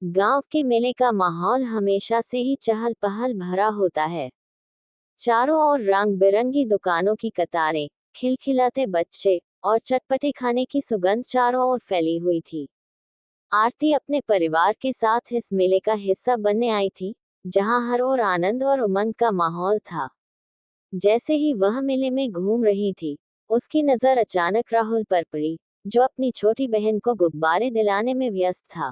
गांव के मेले का माहौल हमेशा से ही चहल पहल भरा होता है। चारों ओर रंग बिरंगी दुकानों की कतारें, खिलखिलाते बच्चे और चटपटे खाने की सुगंध चारों ओर फैली हुई थी। आरती अपने परिवार के साथ इस मेले का हिस्सा बनने आई थी, जहां हर ओर आनंद और उमंग का माहौल था। जैसे ही वह मेले में घूम रही थी, उसकी नजर अचानक राहुल पर पड़ी, जो अपनी छोटी बहन को गुब्बारे दिलाने में व्यस्त था।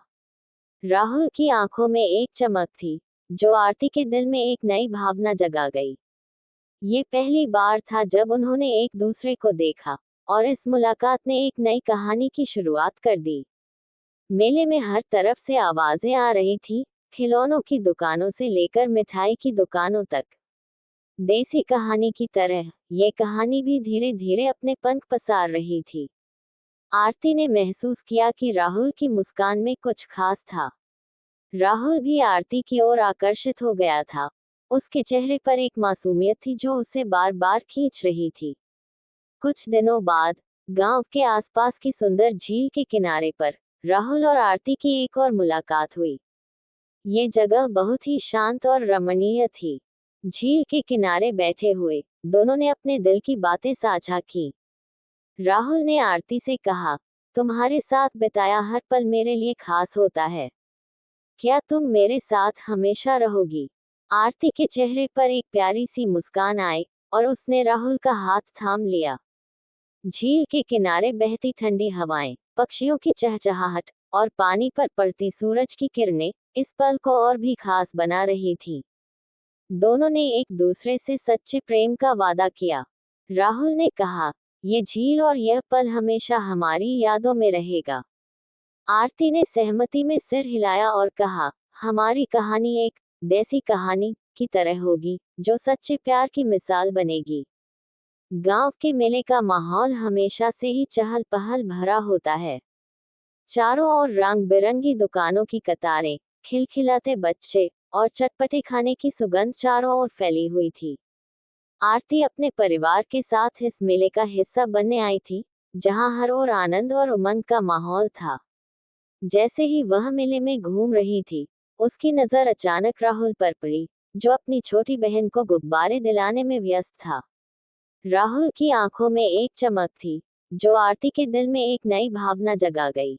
राहुल की आंखों में एक चमक थी, जो आरती के दिल में एक नई भावना जगा गई। ये पहली बार था जब उन्होंने एक दूसरे को देखा, और इस मुलाकात ने एक नई कहानी की शुरुआत कर दी। मेले में हर तरफ से आवाजें आ रही थी, खिलौनों की दुकानों से लेकर मिठाई की दुकानों तक। देसी कहानी की तरह ये कहानी भी धीरे धीरे अपने पंख पसार रही थी। आरती ने महसूस किया कि राहुल की मुस्कान में कुछ खास था। राहुल भी आरती की ओर आकर्षित हो गया था। उसके चेहरे पर एक मासूमियत थी जो उसे बार बार खींच रही थी। कुछ दिनों बाद गांव के आसपास की सुंदर झील के किनारे पर राहुल और आरती की एक और मुलाकात हुई। ये जगह बहुत ही शांत और रमणीय थी। झील के किनारे बैठे हुए दोनों ने अपने दिल की बातें साझा की। राहुल ने आरती से कहा, तुम्हारे साथ बिताया हर पल मेरे लिए खास होता है। क्या तुम मेरे साथ हमेशा रहोगी? आरती के चेहरे पर एक प्यारी सी मुस्कान आई, और उसने राहुल का हाथ थाम लिया। झील के किनारे बहती ठंडी हवाएं, पक्षियों की चहचहाहट और पानी पर पड़ती सूरज की किरणें इस पल को और भी खास बना रही थी। दोनों ने एक दूसरे से सच्चे प्रेम का वादा किया। राहुल ने कहा, ये झील और यह पल हमेशा हमारी यादों में रहेगा। आरती ने सहमति में सिर हिलाया और कहा, हमारी कहानी एक देसी कहानी की तरह होगी, जो सच्चे प्यार की मिसाल बनेगी। गांव के मेले का माहौल हमेशा से ही चहल पहल भरा होता है। चारों ओर रंग बिरंगी दुकानों की कतारें, खिलखिलाते बच्चे और चटपटे खाने की सुगंध चारों ओर फैली हुई थी। आरती अपने परिवार के साथ इस मेले का हिस्सा बनने आई थी, जहां हर ओर आनंद और उमंग का माहौल था। जैसे ही वह मेले में घूम रही थी, उसकी नजर अचानक राहुल पर पड़ी, जो अपनी छोटी बहन को गुब्बारे दिलाने में व्यस्त था। राहुल की आंखों में एक चमक थी, जो आरती के दिल में एक नई भावना जगा गई।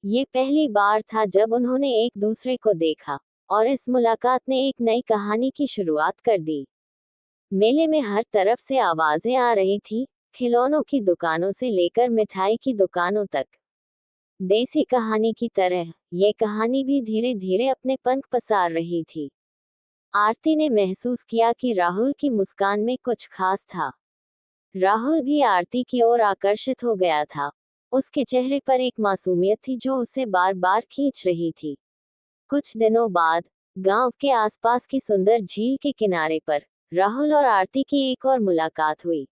ये पहली बार था जब उन्होंने एक दूसरे को देखा, और इस मुलाकात ने एक नई कहानी की शुरुआत कर दी। मेले में हर तरफ से आवाजें आ रही थी, खिलौनों की दुकानों से लेकर मिठाई की दुकानों तक। देसी कहानी की तरह ये कहानी भी धीरे धीरे अपने पंख पसार रही थी। आरती ने महसूस किया कि राहुल की मुस्कान में कुछ खास था। राहुल भी आरती की ओर आकर्षित हो गया था। उसके चेहरे पर एक मासूमियत थी जो उसे बार बार खींच रही थी। कुछ दिनों बाद गांव के आसपास की सुंदर झील के किनारे पर राहुल और आरती की एक और मुलाकात हुई।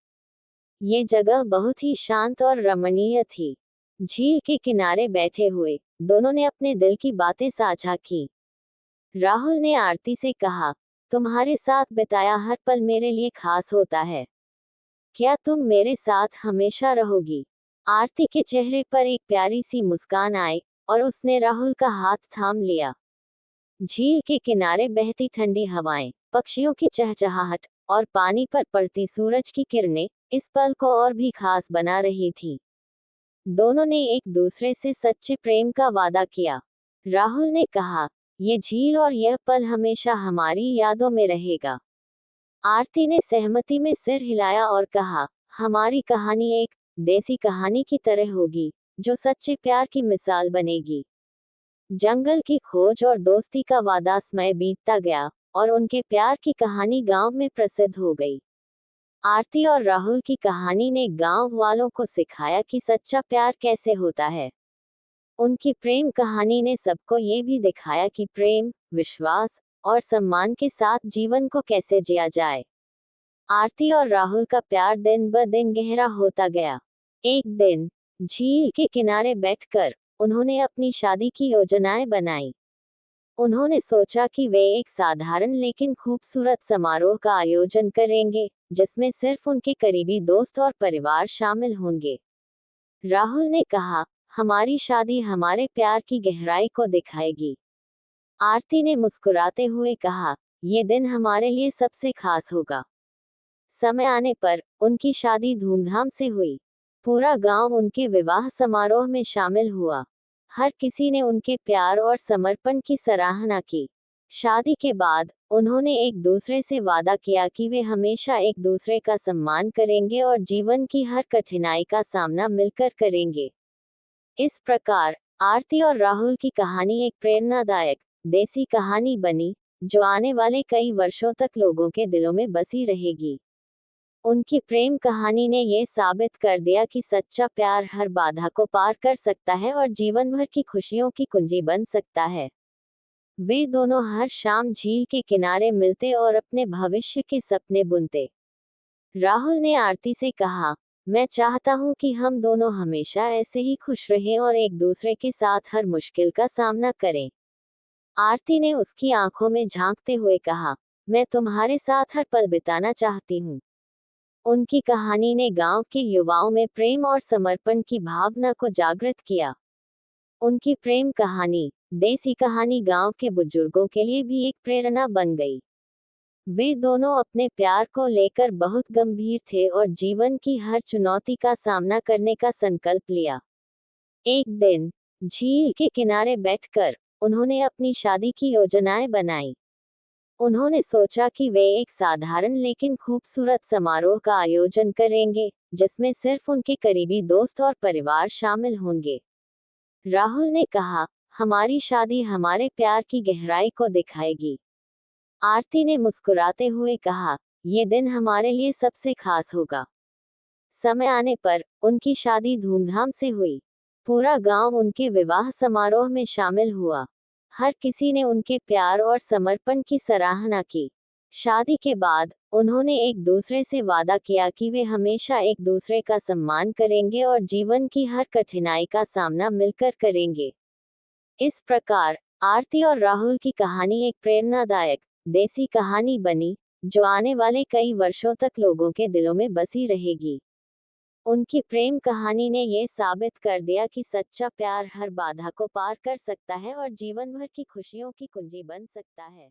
ये जगह बहुत ही शांत और रमणीय थी। झील के किनारे बैठे हुए दोनों ने अपने दिल की बातें साझा की। राहुल ने आरती से कहा, तुम्हारे साथ बिताया हर पल मेरे लिए खास होता है। क्या तुम मेरे साथ हमेशा रहोगी? आरती के चेहरे पर एक प्यारी सी मुस्कान आई, और उसने राहुल का हाथ थाम लिया। झील के किनारे बहती ठंडी हवाएं, पक्षियों की चहचहाहट और पानी पर पड़ती सूरज की किरणें इस पल को और भी खास बना रही थी। दोनों ने एक दूसरे से सच्चे प्रेम का वादा किया। राहुल ने कहा, ये झील और यह पल हमेशा हमारी यादों में रहेगा। आरती ने सहमति में सिर हिलाया और कहा, हमारी कहानी एक देसी कहानी की तरह होगी, जो सच्चे प्यार की मिसाल बनेगी। जंगल की खोज और दोस्ती का वादा समय बीतता गया, और उनके प्यार की कहानी गांव में प्रसिद्ध हो गई। आरती और राहुल की कहानी ने गांव वालों को सिखाया कि सच्चा प्यार कैसे होता है। उनकी प्रेम कहानी ने सबको ये भी दिखाया कि प्रेम, विश्वास और सम्मान के साथ जीवन को कैसे जिया जाए। आरती और राहुल का प्यार दिन ब दिन गहरा होता गया। एक दिन झील के किनारे बैठकर उन्होंने अपनी शादी की योजनाएं बनाई। उन्होंने सोचा कि वे एक साधारण लेकिन खूबसूरत समारोह का आयोजन करेंगे, जिसमें सिर्फ उनके करीबी दोस्त और परिवार शामिल होंगे। राहुल ने कहा, हमारी शादी हमारे प्यार की गहराई को दिखाएगी। आरती ने मुस्कुराते हुए कहा, ये दिन हमारे लिए सबसे खास होगा। समय आने पर उनकी शादी धूमधाम से हुई। पूरा गांव उनके विवाह समारोह में शामिल हुआ। हर किसी ने उनके प्यार और समर्पण की सराहना की। शादी के बाद उन्होंने एक दूसरे से वादा किया कि वे हमेशा एक दूसरे का सम्मान करेंगे और जीवन की हर कठिनाई का सामना मिलकर करेंगे। इस प्रकार आरती और राहुल की कहानी एक प्रेरणादायक देसी कहानी बनी, जो आने वाले कई वर्षों तक लोगों के दिलों में बसी रहेगी। उनकी प्रेम कहानी ने यह साबित कर दिया कि सच्चा प्यार हर बाधा को पार कर सकता है और जीवन भर की खुशियों की कुंजी बन सकता है। वे दोनों हर शाम झील के किनारे मिलते और अपने भविष्य के सपने बुनते। राहुल ने आरती से कहा, मैं चाहता हूं कि हम दोनों हमेशा ऐसे ही खुश रहें और एक दूसरे के साथ हर मुश्किल का सामना करें। आरती ने उसकी आंखों में झांकते हुए कहा, मैं तुम्हारे साथ हर पल बिताना चाहती हूँ। उनकी कहानी ने गांव के युवाओं में प्रेम और समर्पण की भावना को जागृत किया। उनकी प्रेम कहानी, देसी कहानी गांव के बुजुर्गों के लिए भी एक प्रेरणा बन गई। वे दोनों अपने प्यार को लेकर बहुत गंभीर थे और जीवन की हर चुनौती का सामना करने का संकल्प लिया। एक दिन झील के किनारे बैठकर उन्होंने अपनी शादी की योजनाएं बनाई। उन्होंने सोचा कि वे एक साधारण लेकिन खूबसूरत समारोह का आयोजन करेंगे, जिसमें सिर्फ उनके करीबी दोस्त और परिवार शामिल होंगे। राहुल ने कहा, हमारी शादी हमारे प्यार की गहराई को दिखाएगी। आरती ने मुस्कुराते हुए कहा, ये दिन हमारे लिए सबसे खास होगा। समय आने पर उनकी शादी धूमधाम से हुई। पूरा गांव उनके विवाह समारोह में शामिल हुआ। हर किसी ने उनके प्यार और समर्पण की सराहना की। शादी के बाद उन्होंने एक दूसरे से वादा किया कि वे हमेशा एक दूसरे का सम्मान करेंगे और जीवन की हर कठिनाई का सामना मिलकर करेंगे। इस प्रकार आरती और राहुल की कहानी एक प्रेरणादायक देसी कहानी बनी, जो आने वाले कई वर्षों तक लोगों के दिलों में बसी रहेगी। उनकी प्रेम कहानी ने यह साबित कर दिया कि सच्चा प्यार हर बाधा को पार कर सकता है और जीवन भर की खुशियों की कुंजी बन सकता है।